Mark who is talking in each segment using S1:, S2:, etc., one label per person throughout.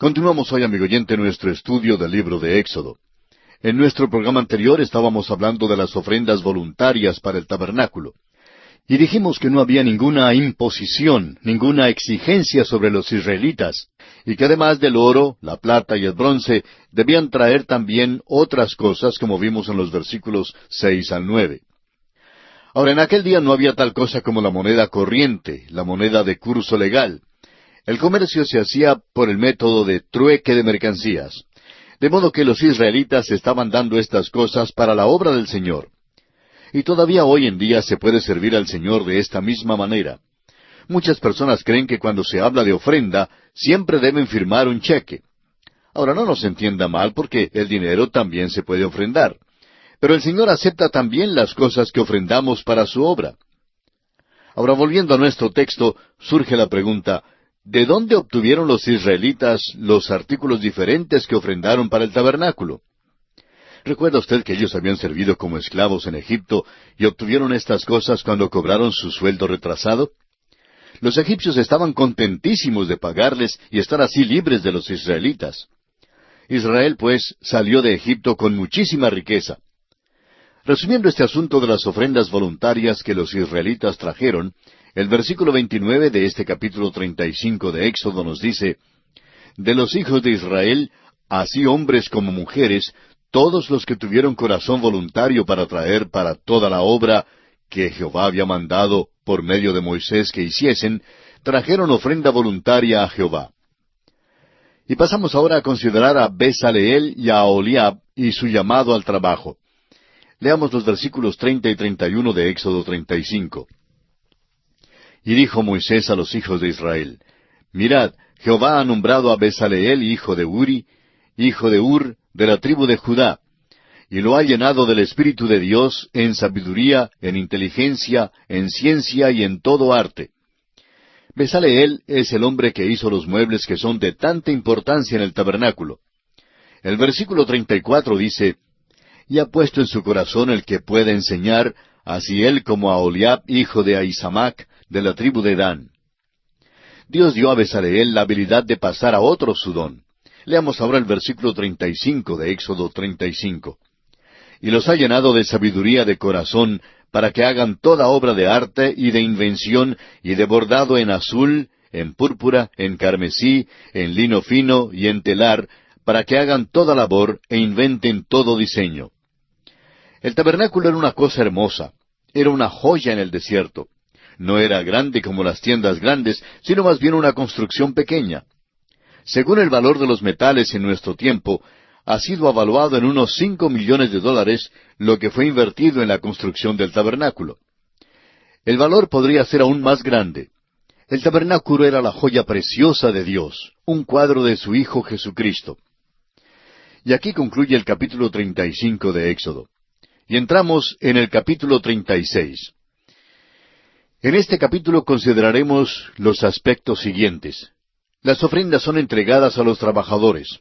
S1: Continuamos hoy, amigo oyente, nuestro estudio del libro de Éxodo. En nuestro programa anterior estábamos hablando de las ofrendas voluntarias para el tabernáculo. Y dijimos que no había ninguna imposición, ninguna exigencia sobre los israelitas, y que además del oro, la plata y el bronce, debían traer también otras cosas, como vimos en los versículos 6 al 9. Ahora, en aquel día no había tal cosa como la moneda corriente, la moneda de curso legal. El comercio se hacía por el método de trueque de mercancías. De modo que los israelitas estaban dando estas cosas para la obra del Señor. Y todavía hoy en día se puede servir al Señor de esta misma manera. Muchas personas creen que cuando se habla de ofrenda, siempre deben firmar un cheque. Ahora, no nos entienda mal, porque el dinero también se puede ofrendar. Pero el Señor acepta también las cosas que ofrendamos para su obra. Ahora, volviendo a nuestro texto, surge la pregunta, ¿de dónde obtuvieron los israelitas los artículos diferentes que ofrendaron para el tabernáculo? ¿Recuerda usted que ellos habían servido como esclavos en Egipto y obtuvieron estas cosas cuando cobraron su sueldo retrasado? Los egipcios estaban contentísimos de pagarles y estar así libres de los israelitas. Israel, pues, salió de Egipto con muchísima riqueza. Resumiendo este asunto de las ofrendas voluntarias que los israelitas trajeron, el versículo 29 de este capítulo 35 de Éxodo nos dice, «De los hijos de Israel, así hombres como mujeres, todos los que tuvieron corazón voluntario para traer para toda la obra que Jehová había mandado por medio de Moisés que hiciesen, trajeron ofrenda voluntaria a Jehová». Y pasamos ahora a considerar a Bezaleel y a Aholiab y su llamado al trabajo. Leamos los versículos 30 y 31 de Éxodo 35. «Y dijo Moisés a los hijos de Israel, Mirad, Jehová ha nombrado a Bezaleel, hijo de Uri, hijo de Ur, de la tribu de Judá, y lo ha llenado del Espíritu de Dios en sabiduría, en inteligencia, en ciencia y en todo arte». Bezaleel es el hombre que hizo los muebles que son de tanta importancia en el tabernáculo. El versículo 34 dice, «Y ha puesto en su corazón el que pueda enseñar, así él como a Aholiab, hijo de Ahisamac, de la tribu de Dan». Dios dio a Bezaleel la habilidad de pasar a otros su don. Leamos ahora el versículo 35 de Éxodo 35. «Y los ha llenado de sabiduría de corazón, para que hagan toda obra de arte y de invención, y de bordado en azul, en púrpura, en carmesí, en lino fino y en telar, para que hagan toda labor e inventen todo diseño». El tabernáculo era una cosa hermosa, era una joya en el desierto. No era grande como las tiendas grandes, sino más bien una construcción pequeña. Según el valor de los metales en nuestro tiempo, ha sido evaluado en unos $5 millones, lo que fue invertido en la construcción del tabernáculo. El valor podría ser aún más grande. El tabernáculo era la joya preciosa de Dios, un cuadro de su Hijo Jesucristo. Y aquí concluye el capítulo 35 de Éxodo. Y entramos en el capítulo 36. En este capítulo consideraremos los aspectos siguientes. Las ofrendas son entregadas a los trabajadores.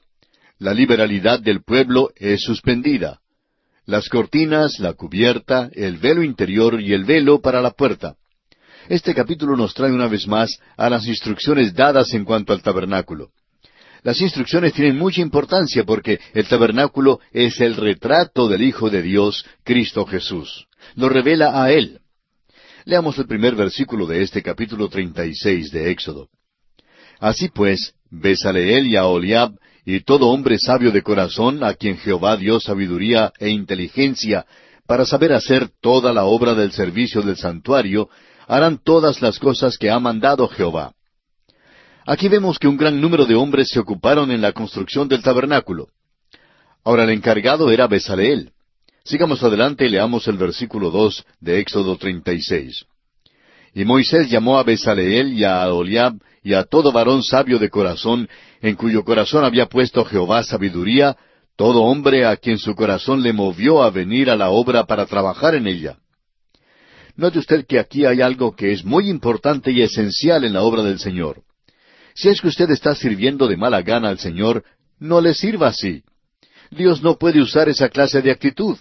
S1: La liberalidad del pueblo es suspendida. Las cortinas, la cubierta, el velo interior y el velo para la puerta. Este capítulo nos trae una vez más a las instrucciones dadas en cuanto al tabernáculo. Las instrucciones tienen mucha importancia porque el tabernáculo es el retrato del Hijo de Dios, Cristo Jesús. Lo revela a Él. Leamos el primer versículo de este capítulo 36 de Éxodo. «Así pues, Bezaleel y Aholiab, y todo hombre sabio de corazón, a quien Jehová dio sabiduría e inteligencia, para saber hacer toda la obra del servicio del santuario, harán todas las cosas que ha mandado Jehová». Aquí vemos que un gran número de hombres se ocuparon en la construcción del tabernáculo. Ahora el encargado era Bezaleel. Sigamos adelante y leamos el versículo 2 de Éxodo 36. «Y Moisés llamó a Bezaleel y a Aholiab y a todo varón sabio de corazón, en cuyo corazón había puesto Jehová sabiduría, todo hombre a quien su corazón le movió a venir a la obra para trabajar en ella». Note usted que aquí hay algo que es muy importante y esencial en la obra del Señor. Si es que usted está sirviendo de mala gana al Señor, no le sirva así. Dios no puede usar esa clase de actitud.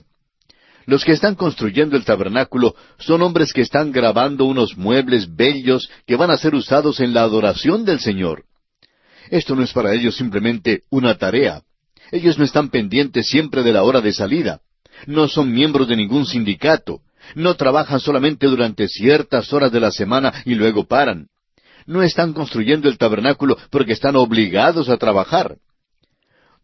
S1: Los que están construyendo el tabernáculo son hombres que están grabando unos muebles bellos que van a ser usados en la adoración del Señor. Esto no es para ellos simplemente una tarea. Ellos no están pendientes siempre de la hora de salida. No son miembros de ningún sindicato. No trabajan solamente durante ciertas horas de la semana y luego paran. No están construyendo el tabernáculo porque están obligados a trabajar.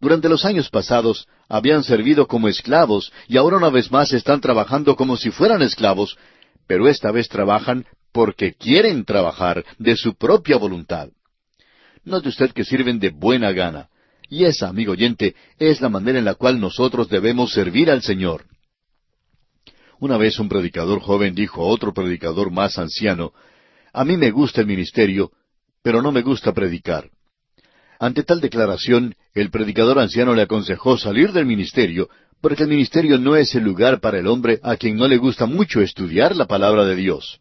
S1: Durante los años pasados habían servido como esclavos y ahora una vez más están trabajando como si fueran esclavos, pero esta vez trabajan porque quieren trabajar de su propia voluntad. Note usted que sirven de buena gana. Y esa, amigo oyente, es la manera en la cual nosotros debemos servir al Señor. Una vez un predicador joven dijo a otro predicador más anciano, «A mí me gusta el ministerio, pero no me gusta predicar». Ante tal declaración, el predicador anciano le aconsejó salir del ministerio, porque el ministerio no es el lugar para el hombre a quien no le gusta mucho estudiar la palabra de Dios.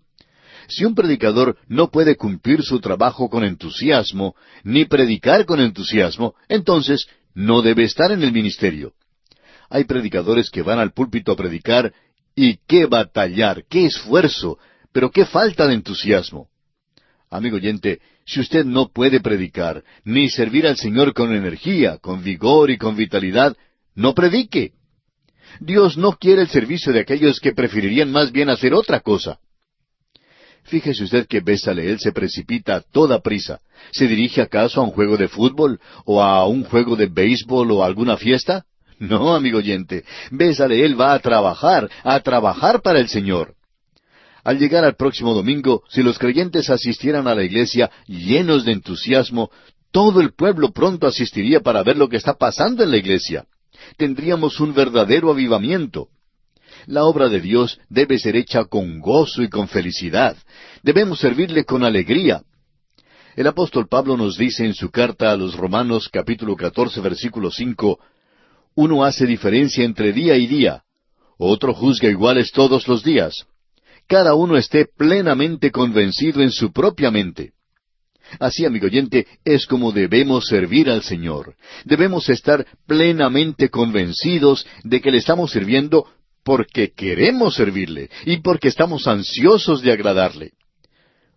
S1: Si un predicador no puede cumplir su trabajo con entusiasmo, ni predicar con entusiasmo, entonces no debe estar en el ministerio. Hay predicadores que van al púlpito a predicar, y qué batallar, qué esfuerzo, pero qué falta de entusiasmo. Amigo oyente, si usted no puede predicar, ni servir al Señor con energía, con vigor y con vitalidad, no predique. Dios no quiere el servicio de aquellos que preferirían más bien hacer otra cosa. Fíjese usted que Bezaleel se precipita a toda prisa. ¿Se dirige acaso a un juego de fútbol, o a un juego de béisbol, o a alguna fiesta? No, amigo oyente, Bezaleel va a trabajar para el Señor. Al llegar al próximo domingo, si los creyentes asistieran a la iglesia llenos de entusiasmo, todo el pueblo pronto asistiría para ver lo que está pasando en la iglesia. Tendríamos un verdadero avivamiento. La obra de Dios debe ser hecha con gozo y con felicidad. Debemos servirle con alegría. El apóstol Pablo nos dice en su carta a los Romanos capítulo 14 versículo 5, «Uno hace diferencia entre día y día, otro juzga iguales todos los días. Cada uno esté plenamente convencido en su propia mente». Así, amigo oyente, es como debemos servir al Señor. Debemos estar plenamente convencidos de que le estamos sirviendo porque queremos servirle y porque estamos ansiosos de agradarle.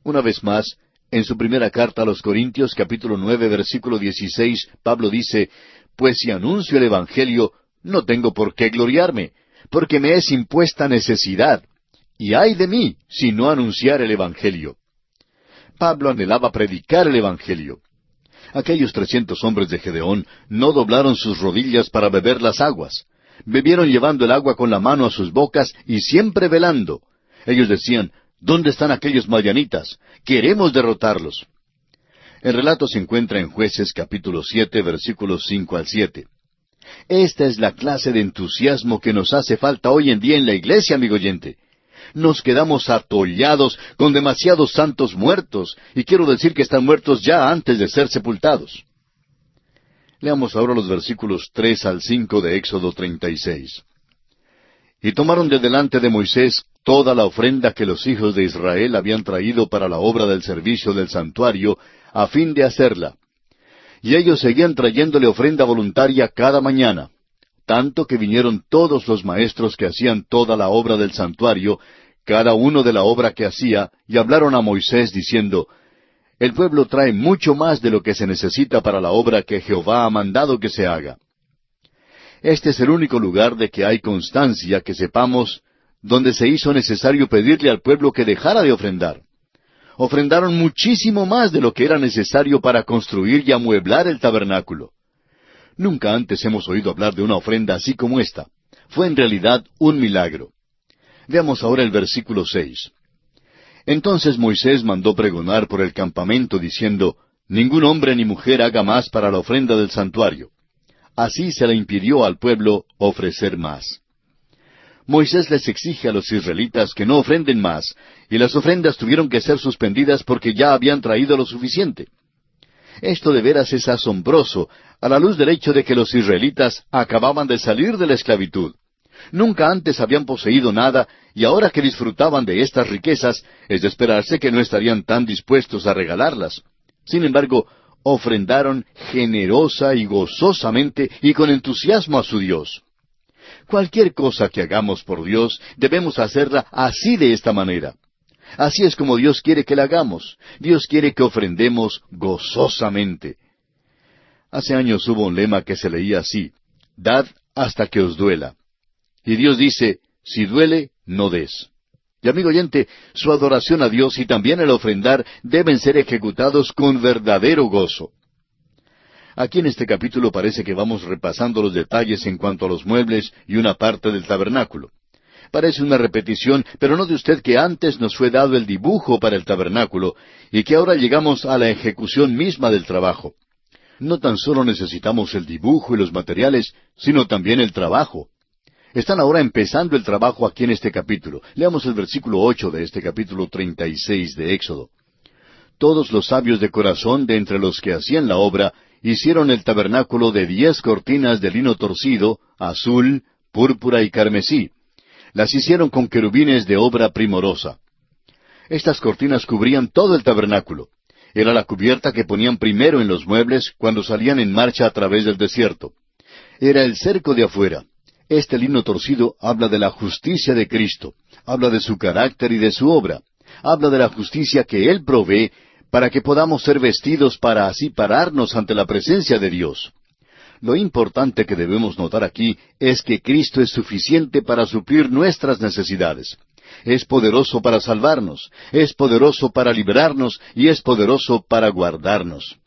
S1: Una vez más, en su primera carta a los Corintios, capítulo 9, versículo 16, Pablo dice, «Pues si anuncio el Evangelio, no tengo por qué gloriarme, porque me es impuesta necesidad, y ay de mí si no anunciar el Evangelio». Pablo anhelaba predicar el Evangelio. Aquellos 300 hombres de Gedeón no doblaron sus rodillas para beber las aguas. Bebieron llevando el agua con la mano a sus bocas y siempre velando. Ellos decían, «¿Dónde están aquellos madianitas? Queremos derrotarlos». El relato se encuentra en Jueces capítulo 7, versículos 5 al 7. Esta es la clase de entusiasmo que nos hace falta hoy en día en la iglesia, amigo oyente. Nos quedamos atollados con demasiados santos muertos, y quiero decir que están muertos ya antes de ser sepultados. Leamos ahora los versículos 3 al 5 de Éxodo 36. «Y tomaron de delante de Moisés toda la ofrenda que los hijos de Israel habían traído para la obra del servicio del santuario, a fin de hacerla. Y ellos seguían trayéndole ofrenda voluntaria cada mañana, tanto que vinieron todos los maestros que hacían toda la obra del santuario, cada uno de la obra que hacía, y hablaron a Moisés diciendo, «El pueblo trae mucho más de lo que se necesita para la obra que Jehová ha mandado que se haga». Este es el único lugar de que hay constancia que sepamos donde se hizo necesario pedirle al pueblo que dejara de ofrendar. Ofrendaron muchísimo más de lo que era necesario para construir y amueblar el tabernáculo. Nunca antes hemos oído hablar de una ofrenda así como esta. Fue en realidad un milagro. Veamos ahora el versículo 6. Entonces Moisés mandó pregonar por el campamento diciendo, «Ningún hombre ni mujer haga más para la ofrenda del santuario». Así se le impidió al pueblo ofrecer más. Moisés les exige a los israelitas que no ofrenden más, y las ofrendas tuvieron que ser suspendidas porque ya habían traído lo suficiente. Esto de veras es asombroso, a la luz del hecho de que los israelitas acababan de salir de la esclavitud. Nunca antes habían poseído nada, y ahora que disfrutaban de estas riquezas, es de esperarse que no estarían tan dispuestos a regalarlas. Sin embargo, ofrendaron generosa y gozosamente y con entusiasmo a su Dios. Cualquier cosa que hagamos por Dios, debemos hacerla así de esta manera. Así es como Dios quiere que la hagamos. Dios quiere que ofrendemos gozosamente. Hace años hubo un lema que se leía así: dad hasta que os duela. Y Dios dice: si duele, no des. Y amigo oyente, su adoración a Dios y también el ofrendar deben ser ejecutados con verdadero gozo. Aquí en este capítulo parece que vamos repasando los detalles en cuanto a los muebles y una parte del tabernáculo. Parece una repetición, pero note usted que antes nos fue dado el dibujo para el tabernáculo y que ahora llegamos a la ejecución misma del trabajo. No tan solo necesitamos el dibujo y los materiales, sino también el trabajo. Están ahora empezando el trabajo aquí en este capítulo. Leamos el versículo 8 de este capítulo 36 de Éxodo. Todos los sabios de corazón de entre los que hacían la obra hicieron el tabernáculo de 10 cortinas de lino torcido, azul, púrpura y carmesí. Las hicieron con querubines de obra primorosa. Estas cortinas cubrían todo el tabernáculo. Era la cubierta que ponían primero en los muebles cuando salían en marcha a través del desierto. Era el cerco de afuera. Este lino torcido habla de la justicia de Cristo, habla de su carácter y de su obra, habla de la justicia que Él provee para que podamos ser vestidos para así pararnos ante la presencia de Dios. Lo importante que debemos notar aquí es que Cristo es suficiente para suplir nuestras necesidades. Es poderoso para salvarnos, es poderoso para librarnos y es poderoso para guardarnos.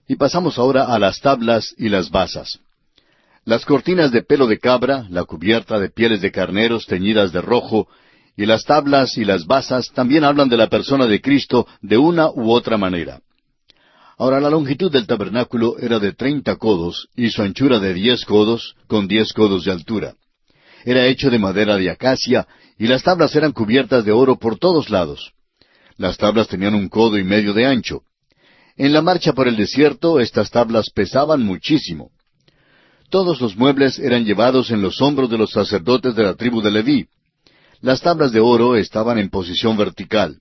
S1: Y pasamos ahora a las tablas y las basas. Las cortinas de pelo de cabra, la cubierta de pieles de carneros teñidas de rojo, y las tablas y las basas también hablan de la persona de Cristo de una u otra manera. Ahora, la longitud del tabernáculo era de 30 codos, y su anchura de 10 codos, con 10 codos de altura. Era hecho de madera de acacia, y las tablas eran cubiertas de oro por todos lados. Las tablas tenían 1,5 codos de ancho. En la marcha por el desierto, estas tablas pesaban muchísimo. Todos los muebles eran llevados en los hombros de los sacerdotes de la tribu de Leví. Las tablas de oro estaban en posición vertical,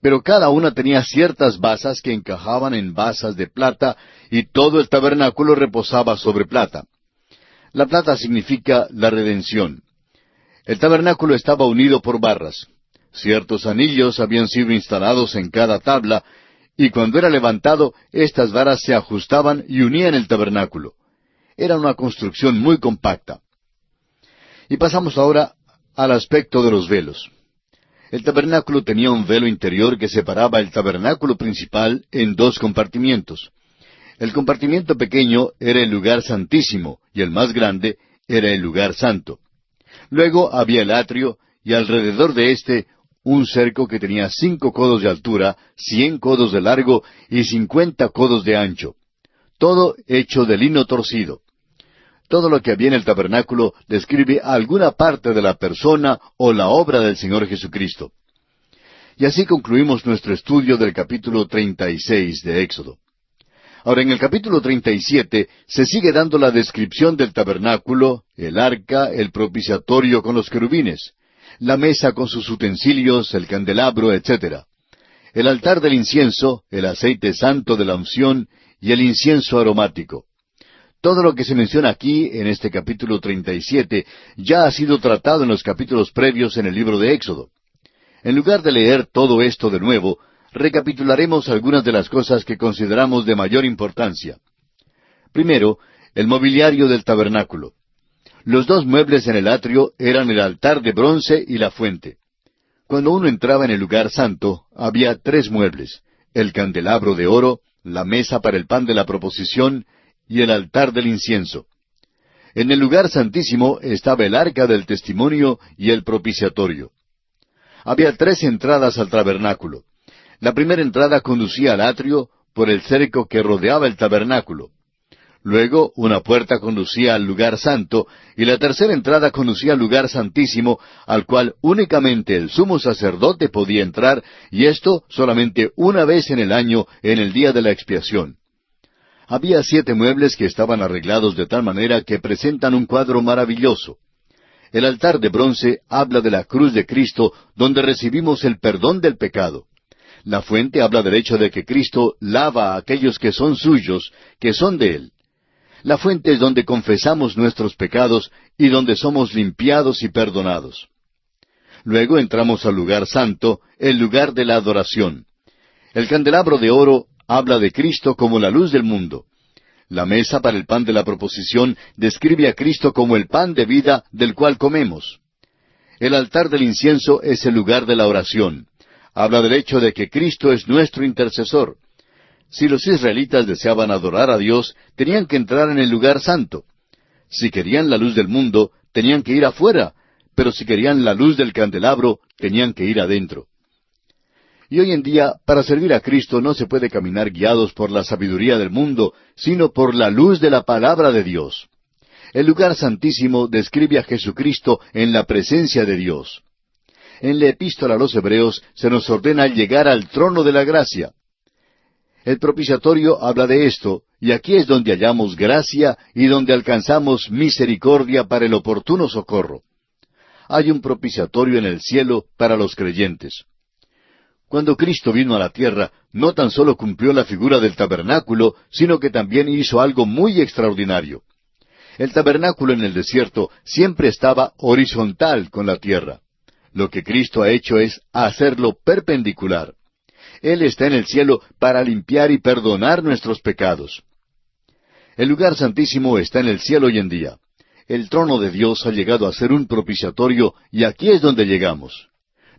S1: pero cada una tenía ciertas basas que encajaban en basas de plata, y todo el tabernáculo reposaba sobre plata. La plata significa la redención. El tabernáculo estaba unido por barras. Ciertos anillos habían sido instalados en cada tabla, y cuando era levantado, estas varas se ajustaban y unían el tabernáculo. Era una construcción muy compacta. Y pasamos ahora al aspecto de los velos. El tabernáculo tenía un velo interior que separaba el tabernáculo principal en 2 compartimientos. El compartimiento pequeño era el lugar santísimo, y el más grande era el lugar santo. Luego había el atrio, y alrededor de éste un cerco que tenía 5 codos de altura, 100 codos de largo y 50 codos de ancho. Todo hecho de lino torcido. Todo lo que había en el tabernáculo describe alguna parte de la persona o la obra del Señor Jesucristo. Y así concluimos nuestro estudio del capítulo 36 de Éxodo. Ahora, en el capítulo 37 se sigue dando la descripción del tabernáculo, el arca, el propiciatorio con los querubines, la mesa con sus utensilios, el candelabro, etc., el altar del incienso, el aceite santo de la unción y el incienso aromático. Todo lo que se menciona aquí, en este capítulo 37, ya ha sido tratado en los capítulos previos en el libro de Éxodo. En lugar de leer todo esto de nuevo, recapitularemos algunas de las cosas que consideramos de mayor importancia. Primero, el mobiliario del tabernáculo. Los 2 muebles en el atrio eran el altar de bronce y la fuente. Cuando uno entraba en el lugar santo, había 3 muebles: el candelabro de oro, la mesa para el pan de la proposición, y el altar del incienso. En el lugar santísimo estaba el arca del testimonio y el propiciatorio. Había 3 entradas al tabernáculo. La primera entrada conducía al atrio por el cerco que rodeaba el tabernáculo. Luego una puerta conducía al lugar santo, y la tercera entrada conducía al lugar santísimo, al cual únicamente el sumo sacerdote podía entrar, y esto solamente una vez en el año, en el día de la expiación. Había 7 muebles que estaban arreglados de tal manera que presentan un cuadro maravilloso. El altar de bronce habla de la cruz de Cristo, donde recibimos el perdón del pecado. La fuente habla del hecho de que Cristo lava a aquellos que son suyos, que son de Él. La fuente es donde confesamos nuestros pecados y donde somos limpiados y perdonados. Luego entramos al lugar santo, el lugar de la adoración. El candelabro de oro habla de Cristo como la luz del mundo. La mesa para el pan de la proposición describe a Cristo como el pan de vida del cual comemos. El altar del incienso es el lugar de la oración. Habla del hecho de que Cristo es nuestro intercesor. Si los israelitas deseaban adorar a Dios, tenían que entrar en el lugar santo. Si querían la luz del mundo, tenían que ir afuera, pero si querían la luz del candelabro, tenían que ir adentro. Y hoy en día, para servir a Cristo no se puede caminar guiados por la sabiduría del mundo, sino por la luz de la palabra de Dios. El lugar santísimo describe a Jesucristo en la presencia de Dios. En la epístola a los Hebreos se nos ordena llegar al trono de la gracia. El propiciatorio habla de esto, y aquí es donde hallamos gracia y donde alcanzamos misericordia para el oportuno socorro. Hay un propiciatorio en el cielo para los creyentes. Cuando Cristo vino a la tierra, no tan solo cumplió la figura del tabernáculo, sino que también hizo algo muy extraordinario. El tabernáculo en el desierto siempre estaba horizontal con la tierra. Lo que Cristo ha hecho es hacerlo perpendicular. Él está en el cielo para limpiar y perdonar nuestros pecados. El lugar santísimo está en el cielo hoy en día. El trono de Dios ha llegado a ser un propiciatorio y aquí es donde llegamos.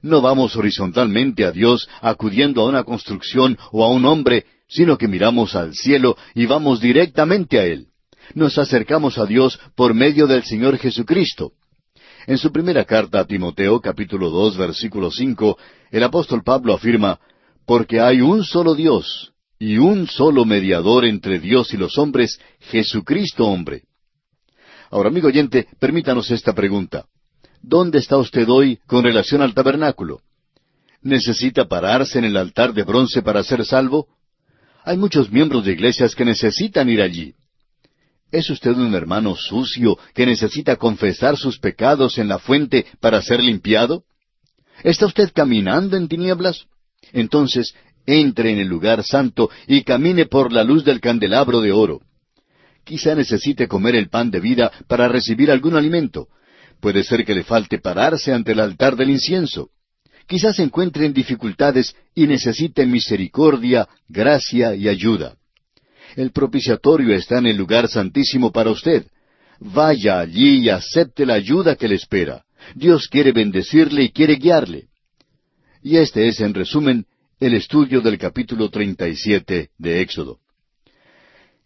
S1: No vamos horizontalmente a Dios acudiendo a una construcción o a un hombre, sino que miramos al cielo y vamos directamente a Él. Nos acercamos a Dios por medio del Señor Jesucristo. En su primera carta a Timoteo, capítulo 2, versículo 5, el apóstol Pablo afirma, «Porque hay un solo Dios y un solo mediador entre Dios y los hombres, Jesucristo hombre». Ahora, amigo oyente, permítanos esta pregunta. ¿Dónde está usted hoy con relación al tabernáculo? ¿Necesita pararse en el altar de bronce para ser salvo? Hay muchos miembros de iglesias que necesitan ir allí. ¿Es usted un hermano sucio que necesita confesar sus pecados en la fuente para ser limpiado? ¿Está usted caminando en tinieblas? Entonces, entre en el lugar santo y camine por la luz del candelabro de oro. Quizá necesite comer el pan de vida para recibir algún alimento. Puede ser que le falte pararse ante el altar del incienso. Quizás se encuentre en dificultades y necesite misericordia, gracia y ayuda. El propiciatorio está en el lugar santísimo para usted. Vaya allí y acepte la ayuda que le espera. Dios quiere bendecirle y quiere guiarle. Y este es, en resumen, el estudio del capítulo 37 de Éxodo.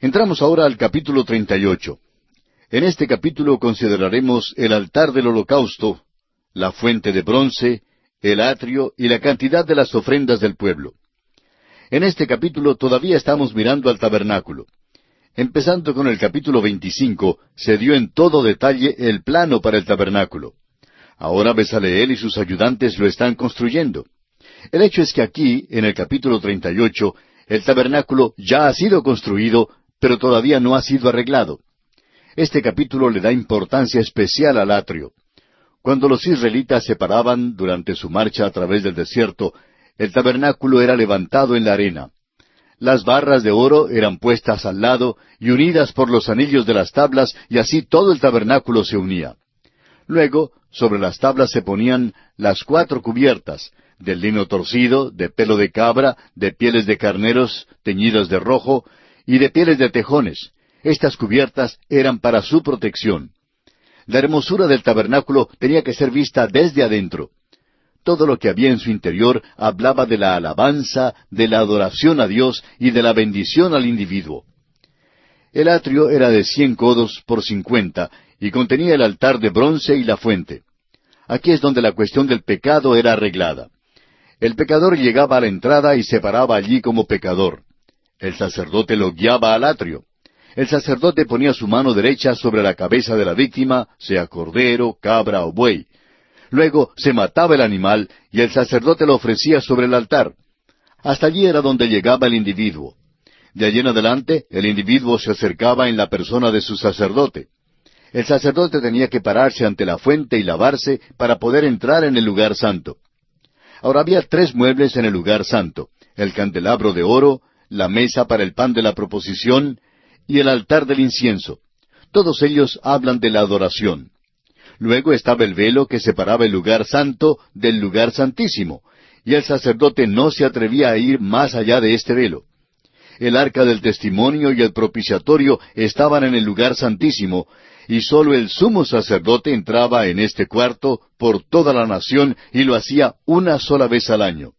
S1: Entramos ahora al capítulo 38. En este capítulo consideraremos el altar del holocausto, la fuente de bronce, el atrio y la cantidad de las ofrendas del pueblo. En este capítulo todavía estamos mirando al tabernáculo. Empezando con el capítulo 25, se dio en todo detalle el plano para el tabernáculo. Ahora Bezaleel y sus ayudantes lo están construyendo. El hecho es que aquí, en el capítulo 38, el tabernáculo ya ha sido construido, pero todavía no ha sido arreglado. Este capítulo le da importancia especial al atrio. Cuando los israelitas se paraban durante su marcha a través del desierto, el tabernáculo era levantado en la arena. Las barras de oro eran puestas al lado y unidas por los anillos de las tablas, y así todo el tabernáculo se unía. Luego, sobre las tablas se ponían las 4 cubiertas, del lino torcido, de pelo de cabra, de pieles de carneros teñidas de rojo, y de pieles de tejones. Estas cubiertas eran para su protección. La hermosura del tabernáculo tenía que ser vista desde adentro. Todo lo que había en su interior hablaba de la alabanza, de la adoración a Dios y de la bendición al individuo. El atrio era de 100 codos por 50 y contenía el altar de bronce y la fuente. Aquí es donde la cuestión del pecado era arreglada. El pecador llegaba a la entrada y se paraba allí como pecador. El sacerdote lo guiaba al atrio. El sacerdote ponía su mano derecha sobre la cabeza de la víctima, sea cordero, cabra o buey. Luego se mataba el animal y el sacerdote lo ofrecía sobre el altar. Hasta allí era donde llegaba el individuo. De allí en adelante, el individuo se acercaba en la persona de su sacerdote. El sacerdote tenía que pararse ante la fuente y lavarse para poder entrar en el lugar santo. Ahora había 3 muebles en el lugar santo: el candelabro de oro, la mesa para el pan de la proposición y el altar del incienso. Todos ellos hablan de la adoración. Luego estaba el velo que separaba el lugar santo del lugar santísimo, y el sacerdote no se atrevía a ir más allá de este velo. El arca del testimonio y el propiciatorio estaban en el lugar santísimo, y sólo el sumo sacerdote entraba en este cuarto por toda la nación, y lo hacía una sola vez al año.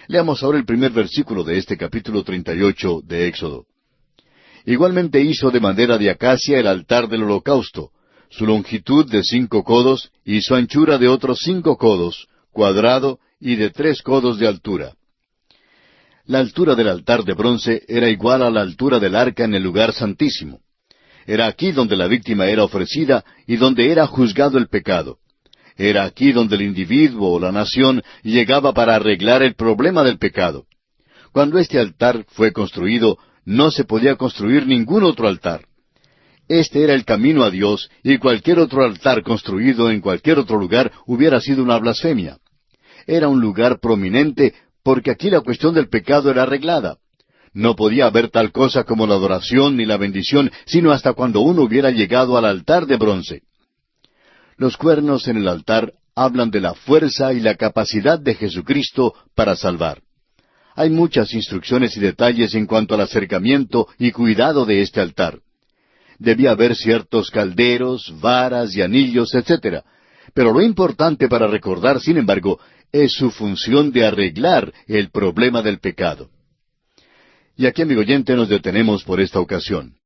S1: Leamos ahora el primer versículo de este capítulo 38 de Éxodo. Igualmente hizo de madera de acacia el altar del holocausto, su longitud de 5 codos, y su anchura de otros 5 codos, cuadrado, y de 3 codos de altura. La altura del altar de bronce era igual a la altura del arca en el lugar santísimo. Era aquí donde la víctima era ofrecida y donde era juzgado el pecado. Era aquí donde el individuo o la nación llegaba para arreglar el problema del pecado. Cuando este altar fue construido, no se podía construir ningún otro altar. Este era el camino a Dios, y cualquier otro altar construido en cualquier otro lugar hubiera sido una blasfemia. Era un lugar prominente porque aquí la cuestión del pecado era arreglada. No podía haber tal cosa como la adoración ni la bendición, sino hasta cuando uno hubiera llegado al altar de bronce. Los cuernos en el altar hablan de la fuerza y la capacidad de Jesucristo para salvar. Hay muchas instrucciones y detalles en cuanto al acercamiento y cuidado de este altar. Debía haber ciertos calderos, varas y anillos, etc. Pero lo importante para recordar, sin embargo, es su función de arreglar el problema del pecado. Y aquí, amigo oyente, nos detenemos por esta ocasión.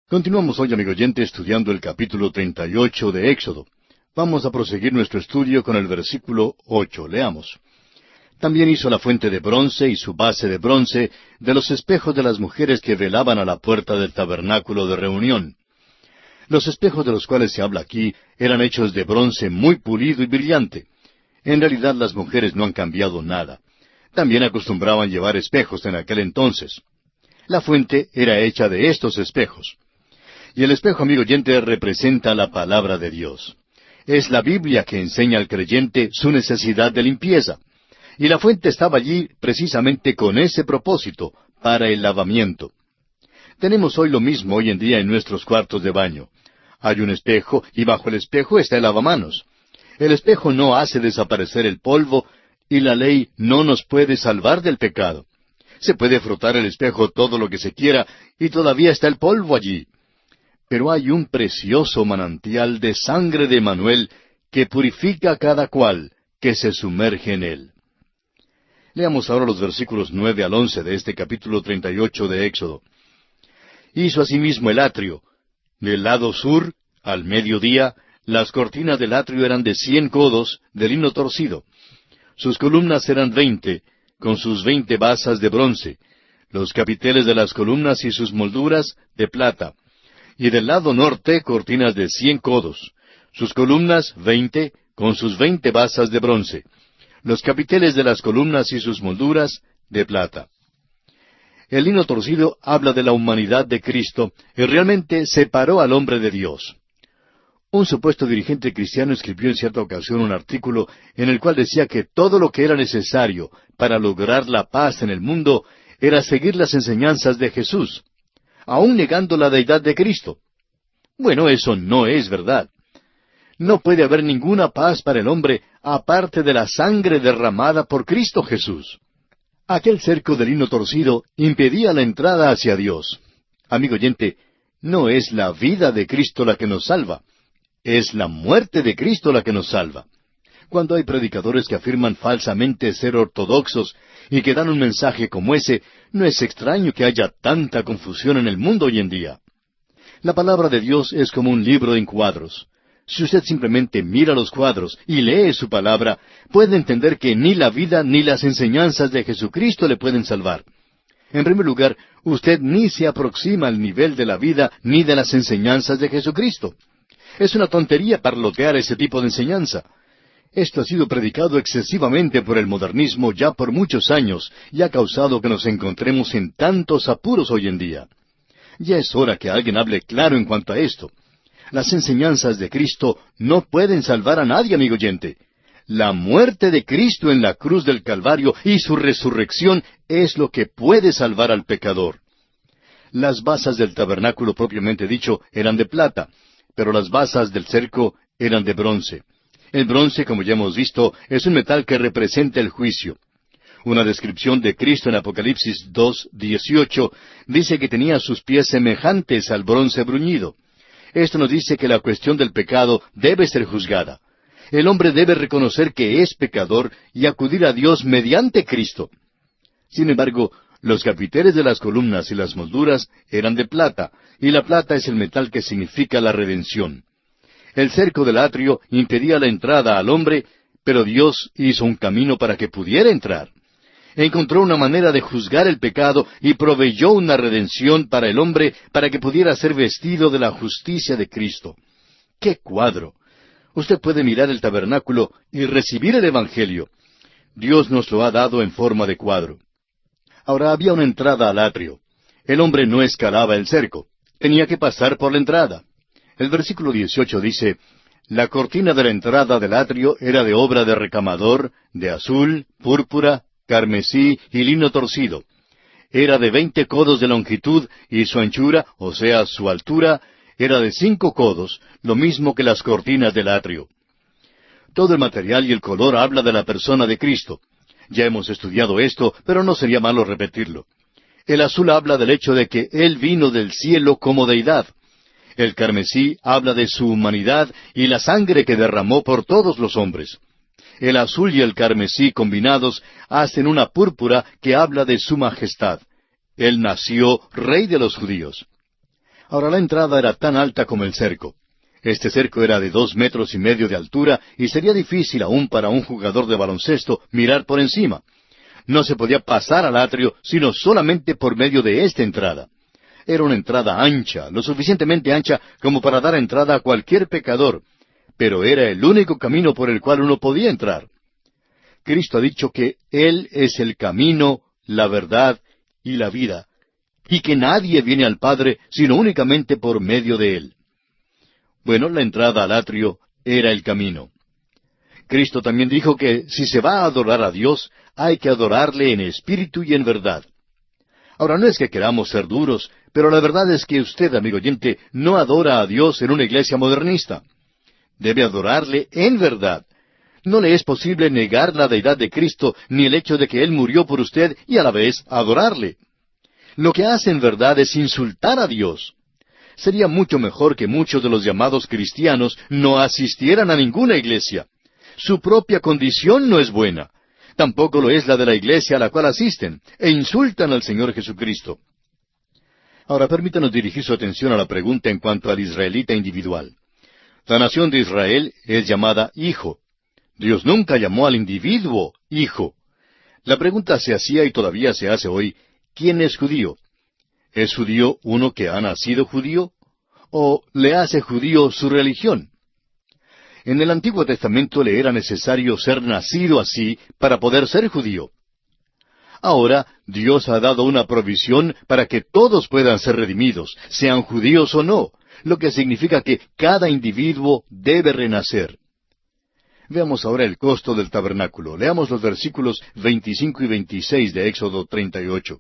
S1: Continuamos hoy, amigo oyente, estudiando el capítulo 38 de Éxodo. Vamos a proseguir nuestro estudio con el versículo 8. Leamos. También hizo la fuente de bronce y su base de bronce de los espejos de las mujeres que velaban a la puerta del tabernáculo de reunión. Los espejos de los cuales se habla aquí eran hechos de bronce muy pulido y brillante. En realidad las mujeres no han cambiado nada. También acostumbraban llevar espejos en aquel entonces. La fuente era hecha de estos espejos. Y el espejo, amigo oyente, representa la palabra de Dios. Es la Biblia que enseña al creyente su necesidad de limpieza. Y la fuente estaba allí precisamente con ese propósito, para el lavamiento. Tenemos hoy lo mismo hoy en día en nuestros cuartos de baño. Hay un espejo y bajo el espejo está el lavamanos. El espejo no hace desaparecer el polvo y la ley no nos puede salvar del pecado. Se puede frotar el espejo todo lo que se quiera y todavía está el polvo allí. Pero hay un precioso manantial de sangre de Emanuel que purifica a cada cual que se sumerge en él. Leamos ahora los versículos 9 al 11 de este capítulo 38 de Éxodo. Hizo asimismo el atrio. Del lado sur, al mediodía, las cortinas del atrio eran de 100 codos de lino torcido. Sus columnas eran 20, con sus 20 basas de bronce. Los capiteles de las columnas y sus molduras de plata. Y del lado norte, cortinas de 100 codos. Sus columnas 20, con sus 20 basas de bronce. Los capiteles de las columnas y sus molduras de plata. El lino torcido habla de la humanidad de Cristo y realmente separó al hombre de Dios. Un supuesto dirigente cristiano escribió en cierta ocasión un artículo en el cual decía que todo lo que era necesario para lograr la paz en el mundo era seguir las enseñanzas de Jesús, aun negando la deidad de Cristo. Bueno, eso no es verdad. No puede haber ninguna paz para el hombre aparte de la sangre derramada por Cristo Jesús. Aquel cerco de lino torcido impedía la entrada hacia Dios. Amigo oyente, no es la vida de Cristo la que nos salva, es la muerte de Cristo la que nos salva. Cuando hay predicadores que afirman falsamente ser ortodoxos y que dan un mensaje como ese, no es extraño que haya tanta confusión en el mundo hoy en día. La palabra de Dios es como un libro en cuadros. Si usted simplemente mira los cuadros y lee su palabra, puede entender que ni la vida ni las enseñanzas de Jesucristo le pueden salvar. En primer lugar, usted ni se aproxima al nivel de la vida ni de las enseñanzas de Jesucristo. Es una tontería parlotear ese tipo de enseñanza. Esto ha sido predicado excesivamente por el modernismo ya por muchos años y ha causado que nos encontremos en tantos apuros hoy en día. Ya es hora que alguien hable claro en cuanto a esto. Las enseñanzas de Cristo no pueden salvar a nadie, amigo oyente. La muerte de Cristo en la cruz del Calvario y su resurrección es lo que puede salvar al pecador. Las basas del tabernáculo propiamente dicho eran de plata, pero las basas del cerco eran de bronce. El bronce, como ya hemos visto, es un metal que representa el juicio. Una descripción de Cristo en Apocalipsis 2:18 dice que tenía sus pies semejantes al bronce bruñido. Esto nos dice que la cuestión del pecado debe ser juzgada. El hombre debe reconocer que es pecador y acudir a Dios mediante Cristo. Sin embargo, los capiteles de las columnas y las molduras eran de plata, y la plata es el metal que significa la redención. El cerco del atrio impedía la entrada al hombre, pero Dios hizo un camino para que pudiera entrar. Encontró una manera de juzgar el pecado y proveyó una redención para el hombre para que pudiera ser vestido de la justicia de Cristo. ¡Qué cuadro! Usted puede mirar el tabernáculo y recibir el Evangelio. Dios nos lo ha dado en forma de cuadro. Ahora había una entrada al atrio. El hombre no escalaba el cerco. Tenía que pasar por la entrada. El versículo 18 dice, la cortina de la entrada del atrio era de obra de recamador, de azul, púrpura, carmesí y lino torcido. Era de 20 codos de longitud y su anchura, o sea, su altura, era de 5 codos, lo mismo que las cortinas del atrio. Todo el material y el color habla de la persona de Cristo. Ya hemos estudiado esto, pero no sería malo repetirlo. El azul habla del hecho de que Él vino del cielo como deidad. El carmesí habla de su humanidad y la sangre que derramó por todos los hombres. El azul y el carmesí combinados hacen una púrpura que habla de su majestad. Él nació rey de los judíos. Ahora la entrada era tan alta como el cerco. Este cerco era de 2,5 metros de altura y sería difícil aún para un jugador de baloncesto mirar por encima. No se podía pasar al atrio sino solamente por medio de esta entrada. Era una entrada ancha, lo suficientemente ancha como para dar entrada a cualquier pecador, pero era el único camino por el cual uno podía entrar. Cristo ha dicho que Él es el camino, la verdad y la vida, y que nadie viene al Padre sino únicamente por medio de Él. Bueno, la entrada al atrio era el camino. Cristo también dijo que si se va a adorar a Dios, hay que adorarle en espíritu y en verdad. Ahora, no es que queramos ser duros, pero la verdad es que usted, amigo oyente, no adora a Dios en una iglesia modernista. Debe adorarle en verdad. No le es posible negar la deidad de Cristo, ni el hecho de que Él murió por usted y a la vez adorarle. Lo que hace en verdad es insultar a Dios. Sería mucho mejor que muchos de los llamados cristianos no asistieran a ninguna iglesia. Su propia condición no es buena. Tampoco lo es la de la iglesia a la cual asisten, e insultan al Señor Jesucristo. Ahora permítanos dirigir su atención a la pregunta en cuanto al israelita individual. La nación de Israel es llamada hijo. Dios nunca llamó al individuo hijo. La pregunta se hacía y todavía se hace hoy, ¿quién es judío? ¿Es judío uno que ha nacido judío? ¿O le hace judío su religión? En el Antiguo Testamento le era necesario ser nacido así para poder ser judío. Ahora Dios ha dado una provisión para que todos puedan ser redimidos, sean judíos o no, lo que significa que cada individuo debe renacer. Veamos ahora el costo del tabernáculo. Leamos los versículos 25 y 26 de Éxodo 38.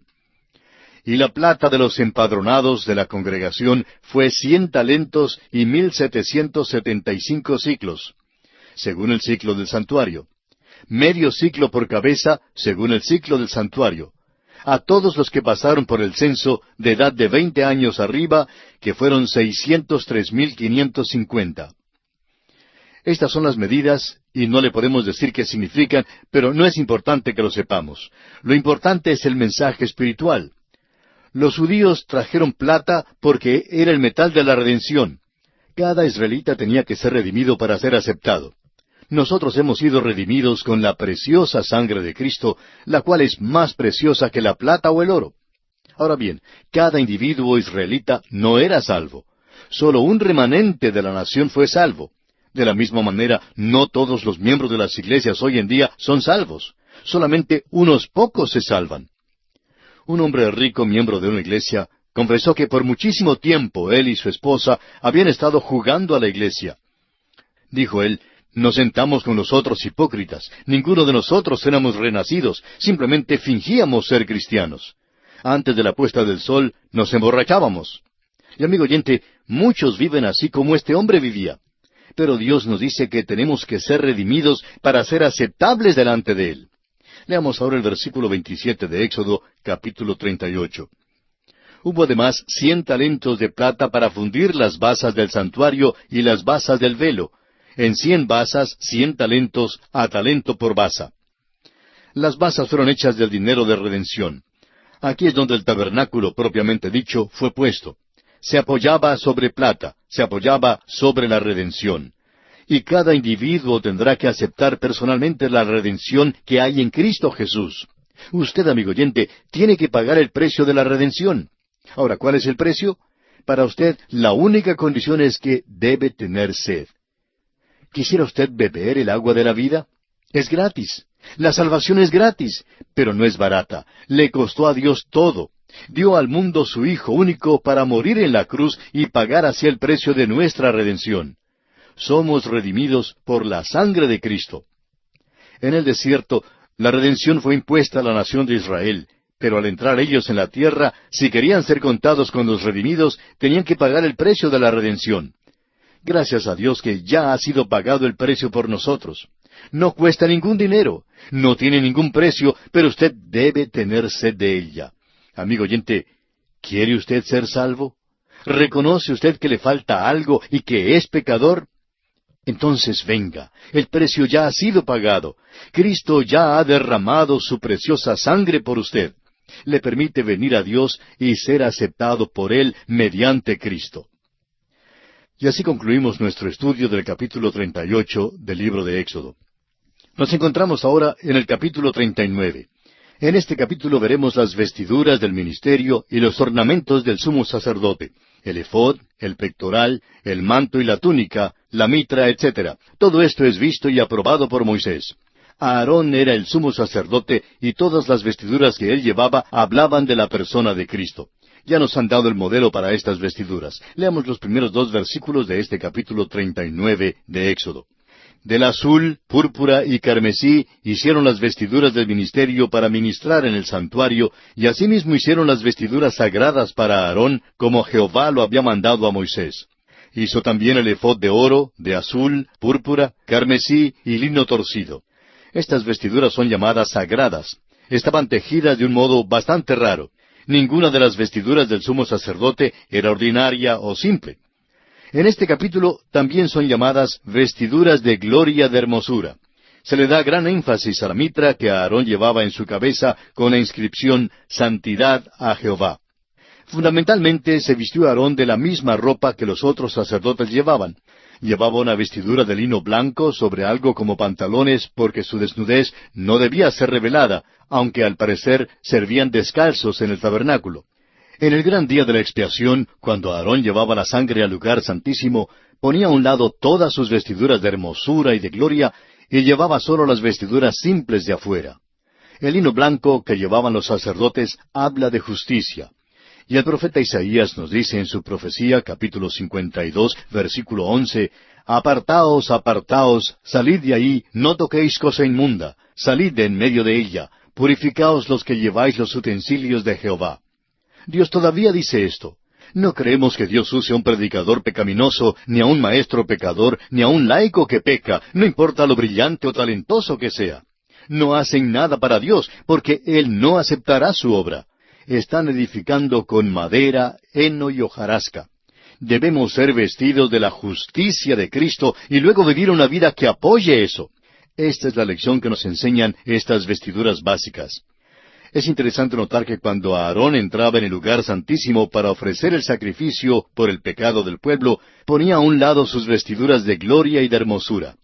S1: Y la plata de los empadronados de la congregación fue 100 talentos y 1,775 siclos, según el siclo del santuario. Medio siclo por cabeza, según el siclo del santuario. A todos los que pasaron por el censo de edad de 20 años arriba, que fueron 603,550. Estas son las medidas, y no le podemos decir qué significan, pero no es importante que lo sepamos. Lo importante es el mensaje espiritual. Los judíos trajeron plata porque era el metal de la redención. Cada israelita tenía que ser redimido para ser aceptado. Nosotros hemos sido redimidos con la preciosa sangre de Cristo, la cual es más preciosa que la plata o el oro. Ahora bien, cada individuo israelita no era salvo. Solo un remanente de la nación fue salvo. De la misma manera, no todos los miembros de las iglesias hoy en día son salvos. Solamente unos pocos se salvan. Un hombre rico, miembro de una iglesia, confesó que por muchísimo tiempo él y su esposa habían estado jugando a la iglesia. Dijo él, nos sentamos con los otros hipócritas. Ninguno de nosotros éramos renacidos, simplemente fingíamos ser cristianos. Antes de la puesta del sol nos emborrachábamos. Y amigo oyente, muchos viven así como este hombre vivía. pero Dios nos dice que tenemos que ser redimidos para ser aceptables delante de Él. Leamos ahora el versículo 27 de Éxodo, capítulo 38. Hubo además 100 talentos de plata para fundir las basas del santuario y las basas del velo. En 100 basas, 100 talentos, a talento por basa. Las basas fueron hechas del dinero de redención. Aquí es donde el tabernáculo propiamente dicho fue puesto. Se apoyaba sobre plata, se apoyaba sobre la redención. Y cada individuo tendrá que aceptar personalmente la redención que hay en Cristo Jesús. Usted, amigo oyente, tiene que pagar el precio de la redención. Ahora, ¿cuál es el precio? Para usted, la única condición es que debe tener sed. ¿Quisiera usted beber el agua de la vida? Es gratis. La salvación es gratis, pero no es barata. Le costó a Dios todo. Dio al mundo su Hijo único para morir en la cruz y pagar así el precio de nuestra redención. Somos redimidos por la sangre de Cristo. En el desierto, la redención fue impuesta a la nación de Israel, pero al entrar ellos en la tierra, si querían ser contados con los redimidos, tenían que pagar el precio de la redención. Gracias a Dios que ya ha sido pagado el precio por nosotros. No cuesta ningún dinero, no tiene ningún precio, pero usted debe tener sed de ella. Amigo oyente, ¿quiere usted ser salvo? ¿Reconoce usted que le falta algo y que es pecador? Entonces venga, el precio ya ha sido pagado. Cristo ya ha derramado su preciosa sangre por usted. Le permite venir a Dios y ser aceptado por Él mediante Cristo. Y así concluimos nuestro estudio del capítulo 38 del libro de Éxodo. Nos encontramos ahora en el capítulo 39. En este capítulo veremos las vestiduras del ministerio y los ornamentos del sumo sacerdote, el efod, el pectoral, el manto y la túnica, la mitra, etc. Todo esto es visto y aprobado por Moisés. Aarón era el sumo sacerdote y todas las vestiduras que él llevaba hablaban de la persona de Cristo. Ya nos han dado el modelo para estas vestiduras. Leamos los primeros 2 versículos de este capítulo 39 de Éxodo. Del azul, púrpura y carmesí hicieron las vestiduras del ministerio para ministrar en el santuario, y asimismo hicieron las vestiduras sagradas para Aarón, como Jehová lo había mandado a Moisés. Hizo también el efod de oro, de azul, púrpura, carmesí y lino torcido. Estas vestiduras son llamadas sagradas. Estaban tejidas de un modo bastante raro. Ninguna de las vestiduras del sumo sacerdote era ordinaria o simple. En este capítulo también son llamadas vestiduras de gloria de hermosura. Se le da gran énfasis a la mitra que Aarón llevaba en su cabeza con la inscripción Santidad a Jehová. Fundamentalmente se vistió Aarón de la misma ropa que los otros sacerdotes llevaban. Llevaba una vestidura de lino blanco sobre algo como pantalones porque su desnudez no debía ser revelada, aunque al parecer servían descalzos en el tabernáculo. En el gran día de la expiación, cuando Aarón llevaba la sangre al lugar santísimo, ponía a un lado todas sus vestiduras de hermosura y de gloria, y llevaba solo las vestiduras simples de afuera. El lino blanco que llevaban los sacerdotes habla de justicia. Y el profeta Isaías nos dice en su profecía, capítulo 52, versículo 11, «Apartaos, apartaos, salid de ahí, no toquéis cosa inmunda, salid de en medio de ella, purificaos los que lleváis los utensilios de Jehová». Dios todavía dice esto. No creemos que Dios use a un predicador pecaminoso, ni a un maestro pecador, ni a un laico que peca, no importa lo brillante o talentoso que sea. No hacen nada para Dios, porque Él no aceptará su obra. Están edificando con madera, heno y hojarasca. Debemos ser vestidos de la justicia de Cristo y luego vivir una vida que apoye eso. Esta es la lección que nos enseñan estas vestiduras básicas. Es interesante notar que cuando Aarón entraba en el lugar santísimo para ofrecer el sacrificio por el pecado del pueblo, ponía a un lado sus vestiduras de gloria y de hermosura.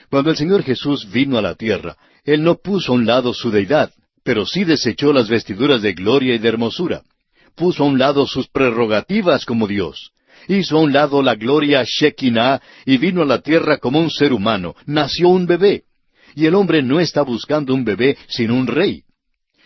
S1: Cuando el Señor Jesús vino a la tierra, Él no puso a un lado su deidad, pero sí desechó las vestiduras de gloria y de hermosura. Puso a un lado sus prerrogativas como Dios. Hizo a un lado la gloria Shekinah y vino a la tierra como un ser humano. Nació un bebé. Y el hombre no está buscando un bebé, sino un rey.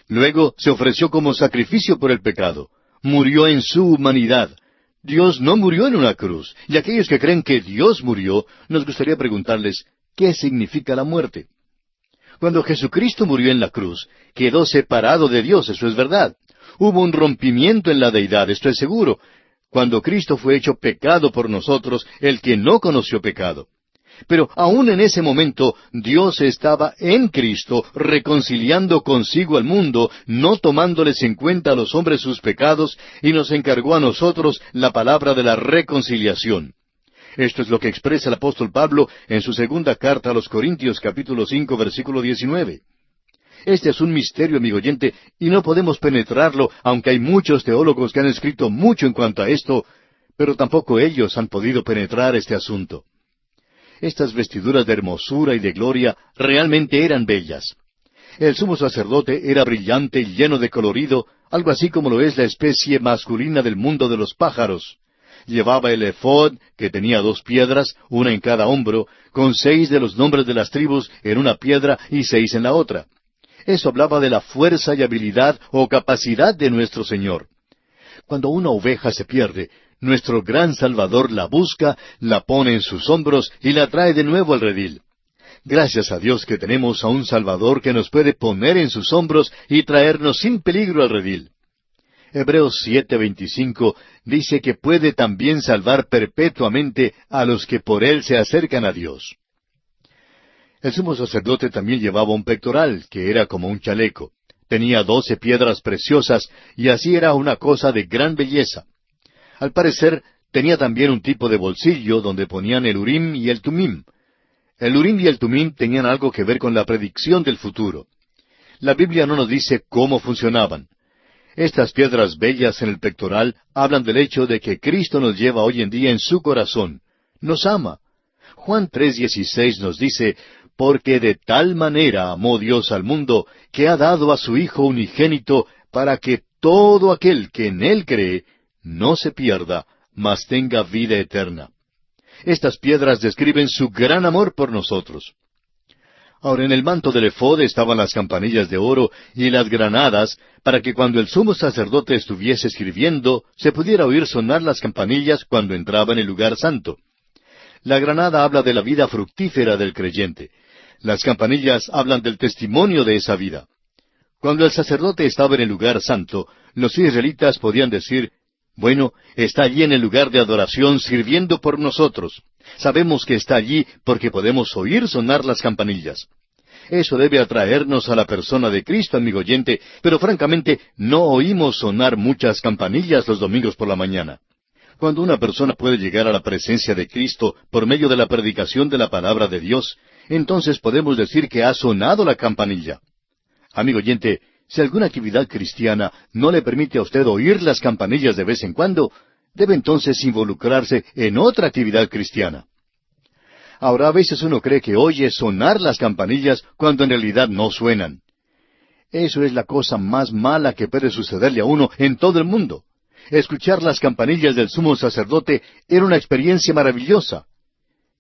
S1: Luego se ofreció como sacrificio por el pecado. Murió en su humanidad. Dios no murió en una cruz. Y aquellos que creen que Dios murió, nos gustaría preguntarles, ¿qué significa la muerte? Cuando Jesucristo murió en la cruz, quedó separado de Dios, eso es verdad. Hubo un rompimiento en la deidad, esto es seguro. Cuando Cristo fue hecho pecado por nosotros, el que no conoció pecado. Pero aún en ese momento, Dios estaba en Cristo, reconciliando consigo al mundo, no tomándoles en cuenta a los hombres sus pecados, y nos encargó a nosotros la palabra de la reconciliación. Esto es lo que expresa el apóstol Pablo en su segunda carta a los Corintios, capítulo 5, versículo 19. Este es un misterio, amigo oyente, y no podemos penetrarlo, aunque hay muchos teólogos que han escrito mucho en cuanto a esto, pero tampoco ellos han podido penetrar este asunto. Estas vestiduras de hermosura y de gloria realmente eran bellas. El sumo sacerdote era brillante y lleno de colorido, algo así como lo es la especie masculina del mundo de los pájaros. Llevaba el efod, que tenía 2 piedras, una en cada hombro, con 6 de los nombres de las tribus en una piedra y 6 en la otra. Eso hablaba de la fuerza y habilidad o capacidad de nuestro Señor. Cuando una oveja se pierde, nuestro gran Salvador la busca, la pone en sus hombros y la trae de nuevo al redil. Gracias a Dios que tenemos a un Salvador que nos puede poner en sus hombros y traernos sin peligro al redil. Hebreos 7:25 dice que puede también salvar perpetuamente a los que por Él se acercan a Dios. El sumo sacerdote también llevaba un pectoral, que era como un chaleco. Tenía 12 piedras preciosas, y así era una cosa de gran belleza. Al parecer, tenía también un tipo de bolsillo donde ponían el Urim y el Tumim. El Urim y el Tumim tenían algo que ver con la predicción del futuro. La Biblia no nos dice cómo funcionaban. Estas piedras bellas en el pectoral hablan del hecho de que Cristo nos lleva hoy en día en su corazón. Nos ama. Juan 3:16 nos dice, porque de tal manera amó Dios al mundo, que ha dado a su Hijo unigénito, para que todo aquel que en Él cree, no se pierda, mas tenga vida eterna. Estas piedras describen su gran amor por nosotros. Ahora, en el manto del efod estaban las campanillas de oro y las granadas, para que cuando el sumo sacerdote estuviese escribiendo, se pudiera oír sonar las campanillas cuando entraba en el lugar santo. La granada habla de la vida fructífera del creyente. Las campanillas hablan del testimonio de esa vida. Cuando el sacerdote estaba en el lugar santo, los israelitas podían decir, bueno, está allí en el lugar de adoración sirviendo por nosotros. Sabemos que está allí porque podemos oír sonar las campanillas. Eso debe atraernos a la persona de Cristo, amigo oyente, pero francamente no oímos sonar muchas campanillas los domingos por la mañana. Cuando una persona puede llegar a la presencia de Cristo por medio de la predicación de la palabra de Dios, entonces podemos decir que ha sonado la campanilla. Amigo oyente, si alguna actividad cristiana no le permite a usted oír las campanillas de vez en cuando, debe entonces involucrarse en otra actividad cristiana. Ahora, a veces uno cree que oye sonar las campanillas cuando en realidad no suenan. Eso es la cosa más mala que puede sucederle a uno en todo el mundo. Escuchar las campanillas del sumo sacerdote era una experiencia maravillosa.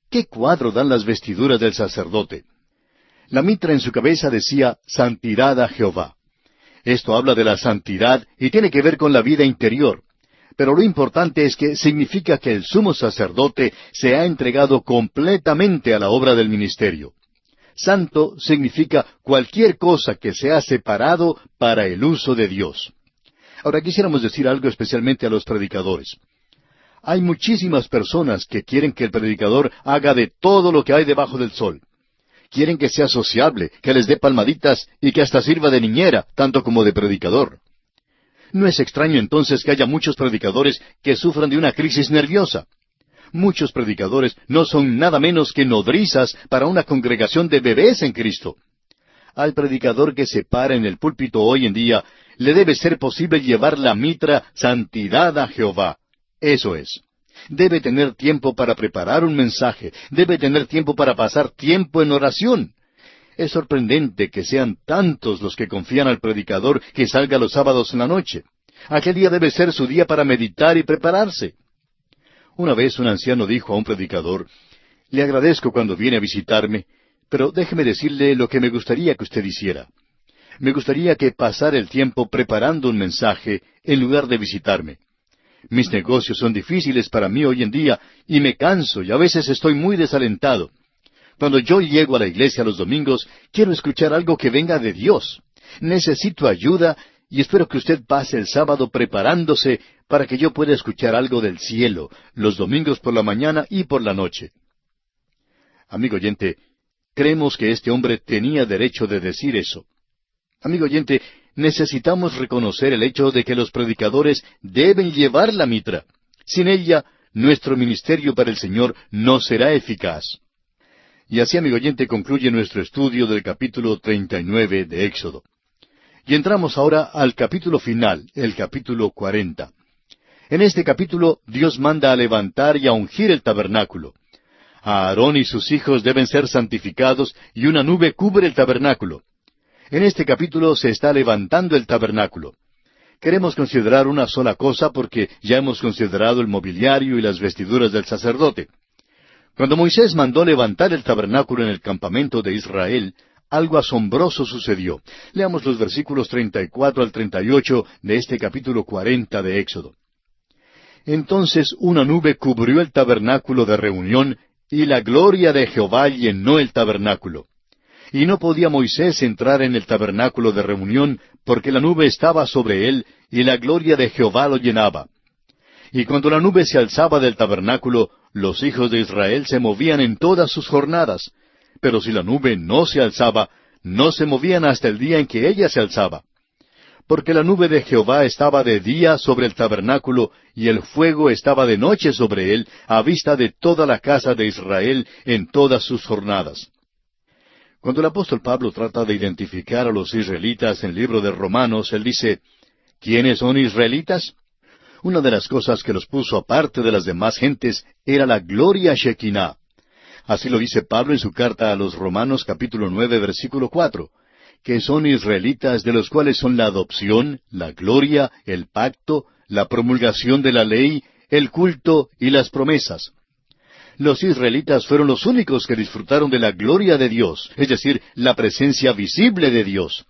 S1: ¿Qué cuadro dan las vestiduras del sacerdote? La mitra en su cabeza decía, Santidad a Jehová. Esto habla de la santidad y tiene que ver con la vida interior. Pero lo importante es que significa que el sumo sacerdote se ha entregado completamente a la obra del ministerio. Santo significa cualquier cosa que se ha separado para el uso de Dios. Ahora quisiéramos decir algo especialmente a los predicadores. Hay muchísimas personas que quieren que el predicador haga de todo lo que hay debajo del sol. Quieren que sea sociable, que les dé palmaditas y que hasta sirva de niñera, tanto como de predicador. No es extraño entonces que haya muchos predicadores que sufran de una crisis nerviosa. Muchos predicadores no son nada menos que nodrizas para una congregación de bebés en Cristo. Al predicador que se para en el púlpito hoy en día, le debe ser posible llevar la mitra Santidad a Jehová. Eso es. Debe tener tiempo para preparar un mensaje, debe tener tiempo para pasar tiempo en oración. Es sorprendente que sean tantos los que confían al predicador que salga los sábados en la noche. Aquel día debe ser su día para meditar y prepararse. Una vez un anciano dijo a un predicador, le agradezco cuando viene a visitarme, pero déjeme decirle lo que me gustaría que usted hiciera. Me gustaría que pasara el tiempo preparando un mensaje en lugar de visitarme. Mis negocios son difíciles para mí hoy en día y me canso y a veces estoy muy desalentado. Cuando yo llego a la iglesia los domingos, quiero escuchar algo que venga de Dios. Necesito ayuda y espero que usted pase el sábado preparándose para que yo pueda escuchar algo del cielo, los domingos por la mañana y por la noche. Amigo oyente, creemos que este hombre tenía derecho de decir eso. Amigo oyente, necesitamos reconocer el hecho de que los predicadores deben llevar la mitra. Sin ella, nuestro ministerio para el Señor no será eficaz. Y así, amigo oyente, concluye nuestro estudio del capítulo 39 de Éxodo. Y entramos ahora al capítulo final, el capítulo 40. En este capítulo, Dios manda a levantar y a ungir el tabernáculo. Aarón y sus hijos deben ser santificados y una nube cubre el tabernáculo. En este capítulo se está levantando el tabernáculo. Queremos considerar una sola cosa porque ya hemos considerado el mobiliario y las vestiduras del sacerdote. Cuando Moisés mandó levantar el tabernáculo en el campamento de Israel, algo asombroso sucedió. Leamos los versículos 34 al 38 de este capítulo 40 de Éxodo. Entonces una nube cubrió el tabernáculo de reunión, y la gloria de Jehová llenó el tabernáculo. Y no podía Moisés entrar en el tabernáculo de reunión, porque la nube estaba sobre él, y la gloria de Jehová lo llenaba. Y cuando la nube se alzaba del tabernáculo, los hijos de Israel se movían en todas sus jornadas. Pero si la nube no se alzaba, no se movían hasta el día en que ella se alzaba. Porque la nube de Jehová estaba de día sobre el tabernáculo, y el fuego estaba de noche sobre él, a vista de toda la casa de Israel en todas sus jornadas. Cuando el apóstol Pablo trata de identificar a los israelitas en el libro de Romanos, él dice, ¿quiénes son israelitas? Una de las cosas que los puso aparte de las demás gentes era la gloria Shekinah. Así lo dice Pablo en su carta a los Romanos capítulo 9 versículo 4, que son israelitas de los cuales son la adopción, la gloria, el pacto, la promulgación de la ley, el culto y las promesas. Los israelitas fueron los únicos que disfrutaron de la gloria de Dios, es decir, la presencia visible de Dios.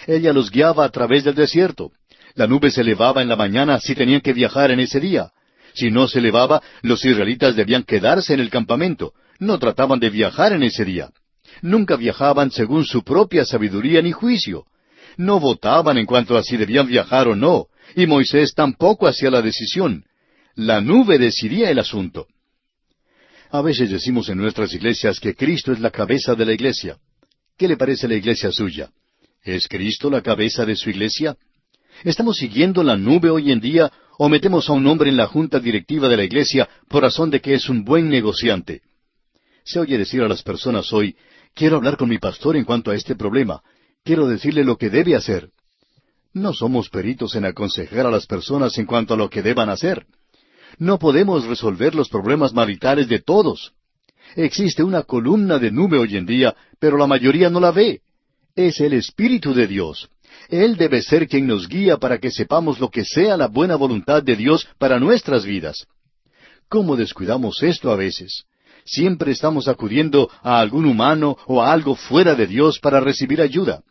S1: Ella los guiaba a través del desierto. La nube se elevaba en la mañana si tenían que viajar en ese día. Si no se elevaba, los israelitas debían quedarse en el campamento. No trataban de viajar en ese día. Nunca viajaban según su propia sabiduría ni juicio. No votaban en cuanto a si debían viajar o no, y Moisés tampoco hacía la decisión. La nube decidía el asunto. A veces decimos en nuestras iglesias que Cristo es la cabeza de la iglesia. ¿Qué le parece la iglesia suya? ¿Es Cristo la cabeza de su iglesia? ¿Estamos siguiendo la nube hoy en día o metemos a un hombre en la junta directiva de la iglesia por razón de que es un buen negociante? Se oye decir a las personas hoy, quiero hablar con mi pastor en cuanto a este problema. Quiero decirle lo que debe hacer. No somos peritos en aconsejar a las personas en cuanto a lo que deban hacer. No podemos resolver los problemas maritales de todos. Existe una columna de nube hoy en día, pero la mayoría no la ve. Es el Espíritu de Dios. Él debe ser quien nos guía para que sepamos lo que sea la buena voluntad de Dios para nuestras vidas. ¿Cómo descuidamos esto a veces? Siempre estamos acudiendo a algún humano o a algo fuera de Dios para recibir ayuda.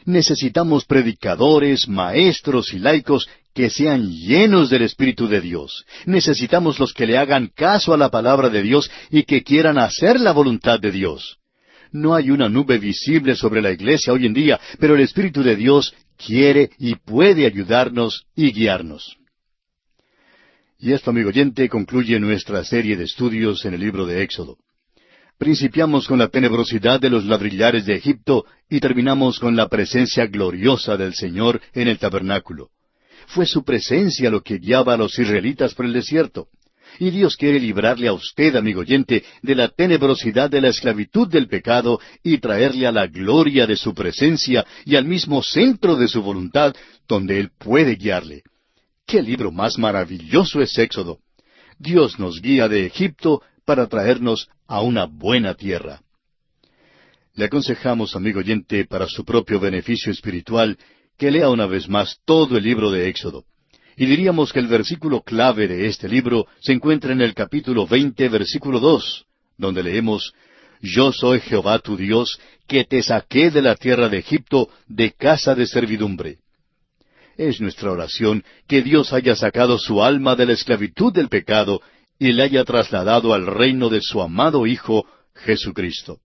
S1: Necesitamos predicadores, maestros y laicos que sean llenos del Espíritu de Dios. Necesitamos los que le hagan caso a la palabra de Dios y que quieran hacer la voluntad de Dios. No hay una nube visible sobre la iglesia hoy en día, pero el Espíritu de Dios quiere y puede ayudarnos y guiarnos. Y esto, amigo oyente, concluye nuestra serie de estudios en el libro de Éxodo. Principiamos con la tenebrosidad de los ladrillares de Egipto y terminamos con la presencia gloriosa del Señor en el tabernáculo. Fue su presencia lo que guiaba a los israelitas por el desierto. Y Dios quiere librarle a usted, amigo oyente, de la tenebrosidad de la esclavitud del pecado y traerle a la gloria de su presencia y al mismo centro de su voluntad, donde Él puede guiarle. ¡Qué libro más maravilloso es Éxodo! Dios nos guía de Egipto para traernos a una buena tierra. Le aconsejamos, amigo oyente, para su propio beneficio espiritual, que lea una vez más todo el libro de Éxodo. Y diríamos que el versículo clave de este libro se encuentra en el capítulo 20, versículo 2, donde leemos, Yo soy Jehová tu Dios, que te saqué de la tierra de Egipto, de casa de servidumbre. Es nuestra oración que Dios haya sacado su alma de la esclavitud del pecado y le haya trasladado al reino de su amado Hijo, Jesucristo.